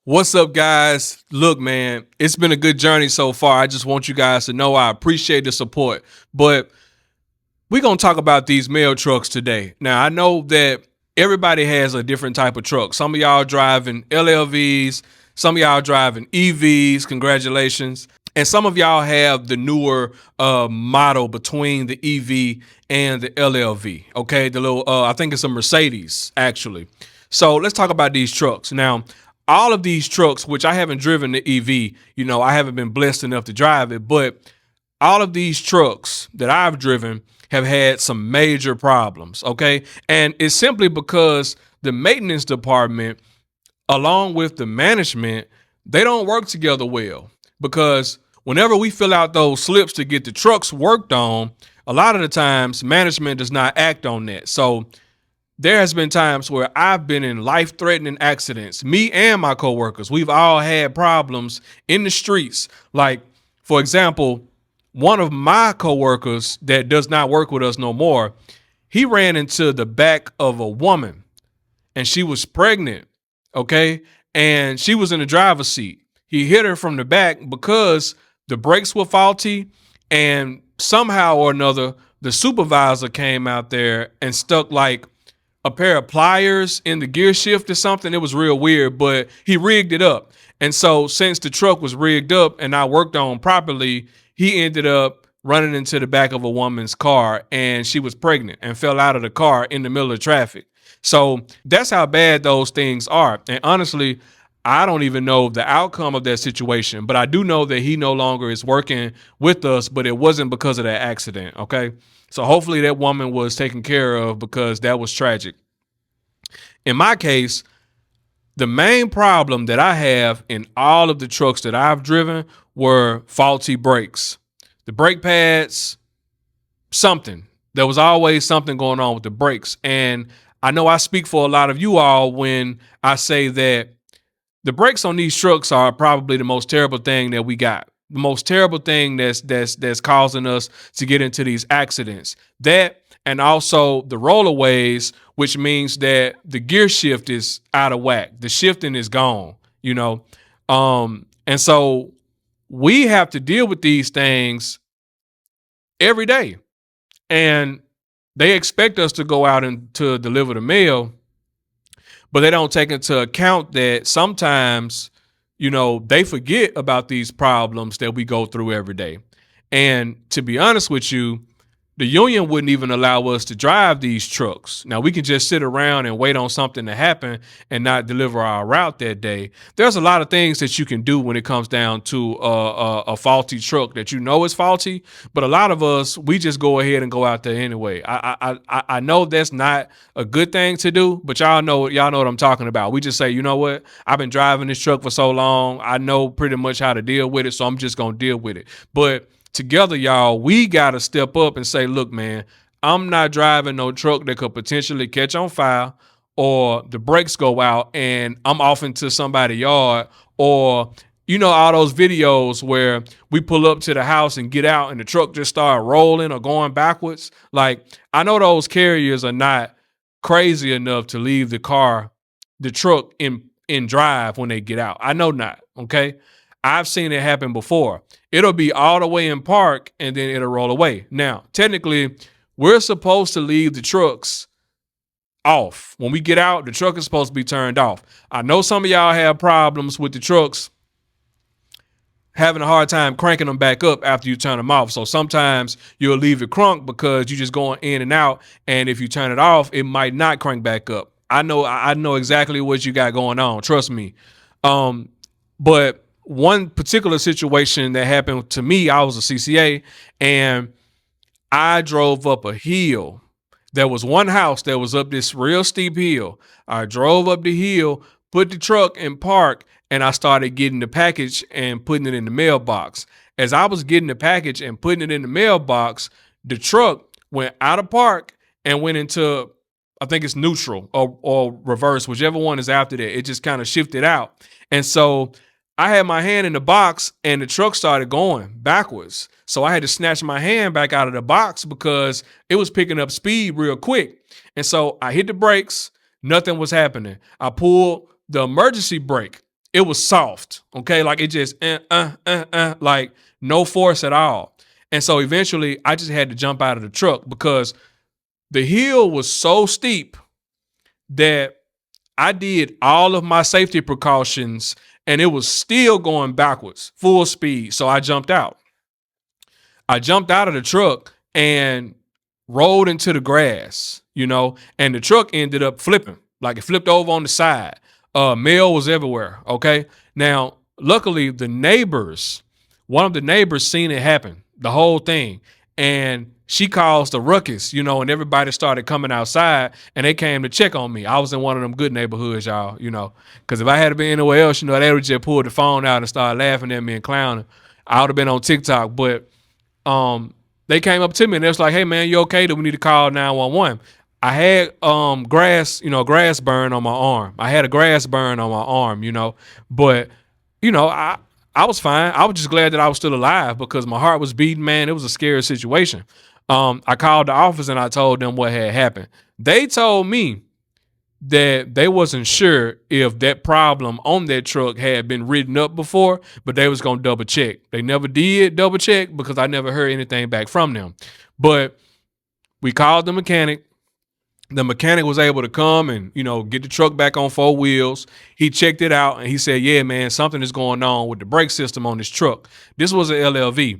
What's up, guys? Look, man, it's been a good journey so far. I just want you guys to know I appreciate the support. But we're going to talk about these mail trucks today. Now, I know that everybody has a different type of truck. Some of y'all driving LLVs, some of y'all driving EVs. Congratulations. And some of y'all have the newer model between the EV and the LLV. Okay, the little, I think it's a Mercedes, actually. So let's talk about these trucks. Now, all of these trucks, which I haven't driven the EV, I haven't been blessed enough to drive it, but all of these trucks that I've driven have had some major problems. Okay. And it's simply because the maintenance department, along with the management, they don't work together well. Because whenever we fill out those slips to get the trucks worked on, a lot of the times management does not act on that. So there has been times where I've been in life-threatening accidents. Me and my coworkers, we've all had problems in the streets. Like, for example, one of my coworkers that does not work with us no more, he ran into the back of a woman and she was pregnant, okay? And she was in the driver's seat. He hit her from the back because the brakes were faulty, and somehow or another, the supervisor came out there and stuck like a pair of pliers in the gear shift or something. It was real weird, but he rigged it up. And so since the truck was rigged up and not worked on properly, he ended up running into the back of a woman's car, and she was pregnant and fell out of the car in the middle of traffic. So that's how bad those things are. And honestly, I don't even know the outcome of that situation, but I do know that he no longer is working with us, but it wasn't because of that accident. Okay. So hopefully that woman was taken care of, because that was tragic. In my case, the main problem that I have in all of the trucks that I've driven were faulty brakes. The brake pads, something. There was always something going on with the brakes. And I know I speak for a lot of you all when I say that the brakes on these trucks are probably the most terrible thing that we got. The most terrible thing that's causing us to get into these accidents. That, and also the rollaways, which means that the gear shift is out of whack. The shifting is gone, and so we have to deal with these things every day. And they expect us to go out and to deliver the mail, but they don't take into account that sometimes, they forget about these problems that we go through every day. And to be honest with you, the union wouldn't even allow us to drive these trucks. Now, we can just sit around and wait on something to happen and not deliver our route that day. There's a lot of things that you can do when it comes down to a faulty truck that is faulty. But a lot of us, we just go ahead and go out there anyway. I know that's not a good thing to do, but y'all know what I'm talking about. We just say, you know what? I've been driving this truck for so long. I know pretty much how to deal with it, so I'm just going to deal with it. But together, y'all, we got to step up and say, look, man, I'm not driving no truck that could potentially catch on fire, or the brakes go out and I'm off into somebody's yard, or, all those videos where we pull up to the house and get out and the truck just start rolling or going backwards. Like, I know those carriers are not crazy enough to leave the truck in drive when they get out. I know not. Okay. I've seen it happen before. It'll be all the way in park and then it'll roll away. Now, technically, we're supposed to leave the trucks off. When we get out, the truck is supposed to be turned off. I know some of y'all have problems with the trucks, having a hard time cranking them back up after you turn them off. So sometimes you'll leave it cranked because you're just going in and out. And if you turn it off, it might not crank back up. I know exactly what you got going on. Trust me. But one particular situation that happened to me, I was a CCA and I drove up a hill. There was one house that was up this real steep hill. I drove up the hill, put the truck in park, and I started getting the package and putting it in the mailbox. As I was getting the package and putting it in the mailbox, the truck went out of park and went into, I think it's neutral or reverse, whichever one is after that. It just kind of shifted out. And so I had my hand in the box and the truck started going backwards. So I had to snatch my hand back out of the box because it was picking up speed real quick. And so I hit the brakes. Nothing was happening. I pulled the emergency brake. it was soft. Okay. Like it just, like no force at all. And so eventually I just had to jump out of the truck because the hill was so steep that I did all of my safety precautions and it was still going backwards, full speed. So I jumped out. I jumped out of the truck and rolled into the grass, and the truck ended up flipping. Like it flipped over on the side. Mail was everywhere. Okay. Now, luckily, one of the neighbors seen it happen, the whole thing. And she caused a ruckus, and everybody started coming outside and they came to check on me. I was in one of them good neighborhoods, y'all, because if I had been anywhere else, they would just pull the phone out and start laughing at me and clowning. I would have been on TikTok, but they came up to me and they was like, "Hey man, you okay? Do we need to call 911?" I had grass burn on my arm. I had a grass burn on my arm, but I was fine. I was just glad that I was still alive because my heart was beating, man. It was a scary situation. I called the office and I told them what had happened. They told me that they wasn't sure if that problem on that truck had been written up before, but they was going to double check. They never did double check because I never heard anything back from them. But we called the mechanic. The mechanic was able to come and, get the truck back on four wheels. He checked it out and he said, "Yeah, man, something is going on with the brake system on this truck." This was an LLV.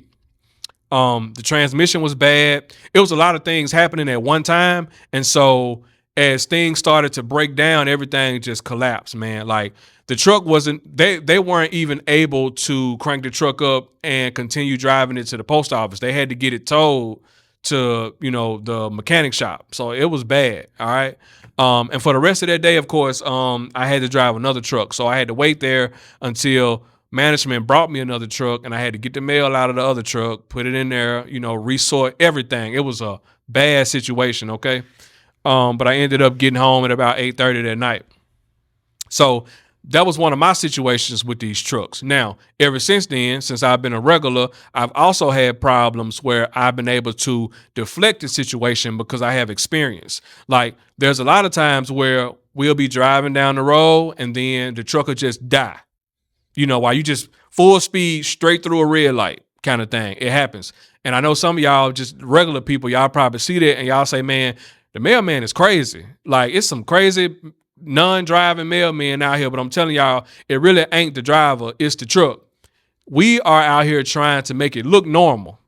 The transmission was bad. It was a lot of things happening at one time. And so as things started to break down, everything just collapsed, man. Like the truck they weren't even able to crank the truck up and continue driving it to the post office. They had to get it towed to, the mechanic shop. So it was bad. All right. And for the rest of that day, of course, I had to drive another truck. So I had to wait there until management brought me another truck and I had to get the mail out of the other truck, put it in there, resort everything. It was a bad situation. Okay. But I ended up getting home at about 8:30 that night. So that was one of my situations with these trucks. Now, ever since then, since I've been a regular, I've also had problems where I've been able to deflect the situation because I have experience. Like there's a lot of times where we'll be driving down the road and then the truck will just die. While you just full speed straight through a red light kind of thing. It happens. And I know some of y'all just regular people, y'all probably see that and y'all say, "Man, the mailman is crazy." Like it's some crazy non-driving mailman out here, but I'm telling y'all, it really ain't the driver, it's the truck. We are out here trying to make it look normal.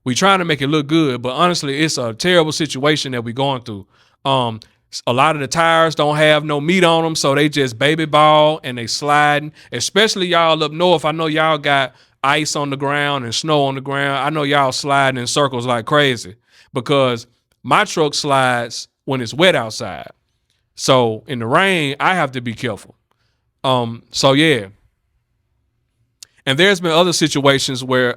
We trying to make it look good, but honestly, it's a terrible situation that we're going through. A lot of the tires don't have no meat on them, so they just baby ball and they sliding. Especially y'all up north. I know y'all got ice on the ground and snow on the ground. I know y'all sliding in circles like crazy because my truck slides when it's wet outside. So in the rain, I have to be careful. So yeah. And there's been other situations where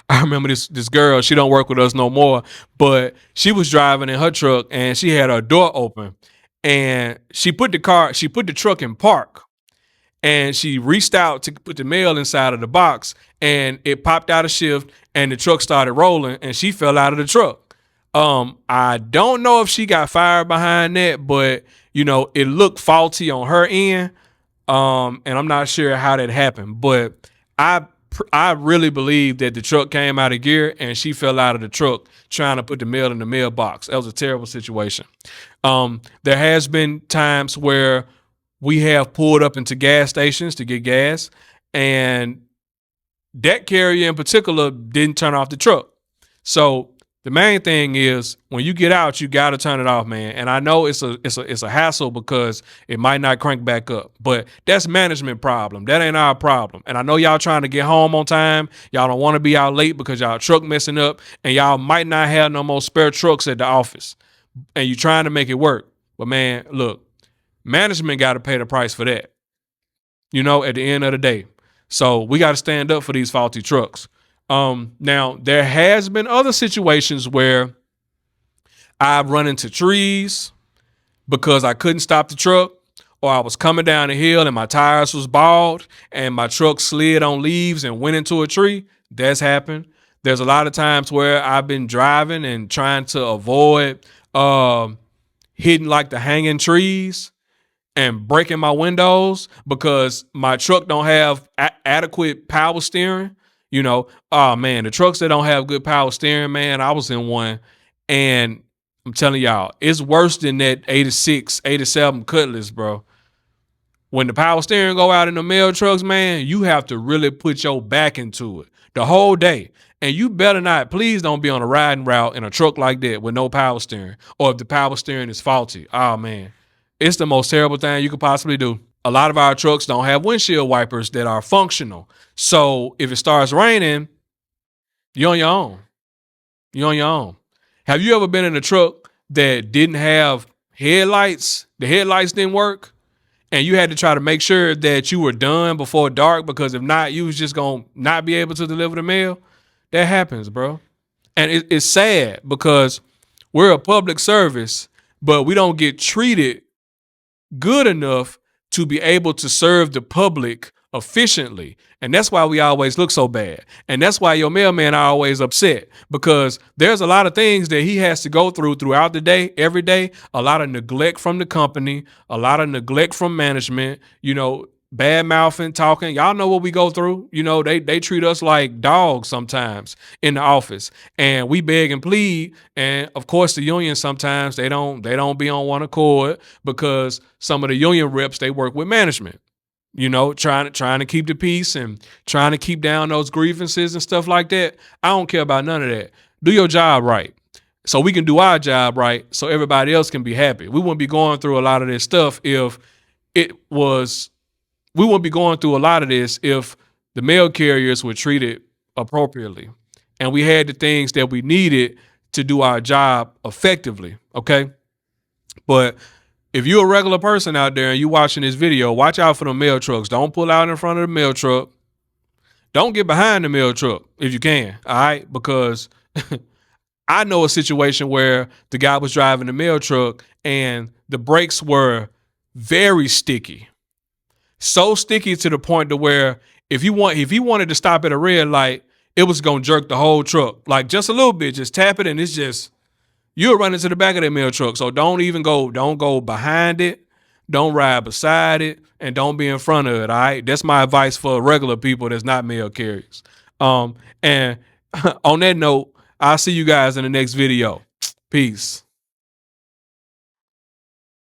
I remember this girl, she don't work with us no more, but she was driving in her truck and she had her door open and she put the truck in park and she reached out to put the mail inside of the box and it popped out of shift and the truck started rolling and she fell out of the truck. I don't know if she got fired behind that, but it looked faulty on her end. And I'm not sure how that happened, but I really believe that the truck came out of gear and she fell out of the truck trying to put the mail in the mailbox. That was a terrible situation. There has been times where we have pulled up into gas stations to get gas and that carrier in particular didn't turn off the truck. So the main thing is when you get out, you got to turn it off, man. And I know it's a hassle because it might not crank back up, but that's management problem. That ain't our problem. And I know y'all trying to get home on time. Y'all don't want to be out late because y'all truck messing up and y'all might not have no more spare trucks at the office and you trying to make it work. But man, look, management got to pay the price for that, at the end of the day. So we got to stand up for these faulty trucks. Now there has been other situations where I've run into trees because I couldn't stop the truck or I was coming down the hill and my tires was bald and my truck slid on leaves and went into a tree. That's happened. There's a lot of times where I've been driving and trying to avoid, hitting like the hanging trees and breaking my windows because my truck don't have adequate power steering. You know, oh man, the trucks that don't have good power steering, man, I was in one, and I'm telling y'all, it's worse than that 86, 87 Cutlass, bro. When the power steering go out in the mail trucks, man, you have to really put your back into it the whole day. And you better not, please don't be on a riding route in a truck like that with no power steering, or if the power steering is faulty. Oh man, it's the most terrible thing you could possibly do. A lot of our trucks don't have windshield wipers that are functional. So if it starts raining, you're on your own. You're on your own. Have you ever been in a truck that didn't have headlights? The headlights didn't work, and you had to try to make sure that you were done before dark, because if not, you was just gonna not be able to deliver the mail. That happens, bro. And it's sad because we're a public service, but we don't get treated good enough to be able to serve the public efficiently. And that's why we always look so bad. And that's why your mailman are always upset, because there's a lot of things that he has to go through throughout the day, every day. A lot of neglect from the company, a lot of neglect from management, you know, bad mouthing, talking. Y'all know what we go through. You know, they treat us like dogs sometimes in the office, and we beg and plead. And of course, the union sometimes they don't be on one accord, because some of the union reps, they work with management. You know, trying to keep the peace and trying to keep down those grievances and stuff like that. I don't care about none of that. Do your job right, so we can do our job right, so everybody else can be happy. We wouldn't be going through a lot of this stuff if it was we wouldn't be going through a lot of this if the mail carriers were treated appropriately and we had the things that we needed to do our job effectively. Okay. But if you're a regular person out there and you watching this video, watch out for the mail trucks. Don't pull out in front of the mail truck. Don't get behind the mail truck if you can. All right. Because I know a situation where the guy was driving the mail truck and the brakes were very sticky. So sticky to the point to where if he wanted to stop at a red light, it was gonna jerk the whole truck. Like just a little bit, just tap it, and it's just you'll run into the back of that mail truck. So don't go behind it, don't ride beside it, and don't be in front of it. All right. That's my advice for regular people that's not mail carriers. And on that note, I'll see you guys in the next video. Peace.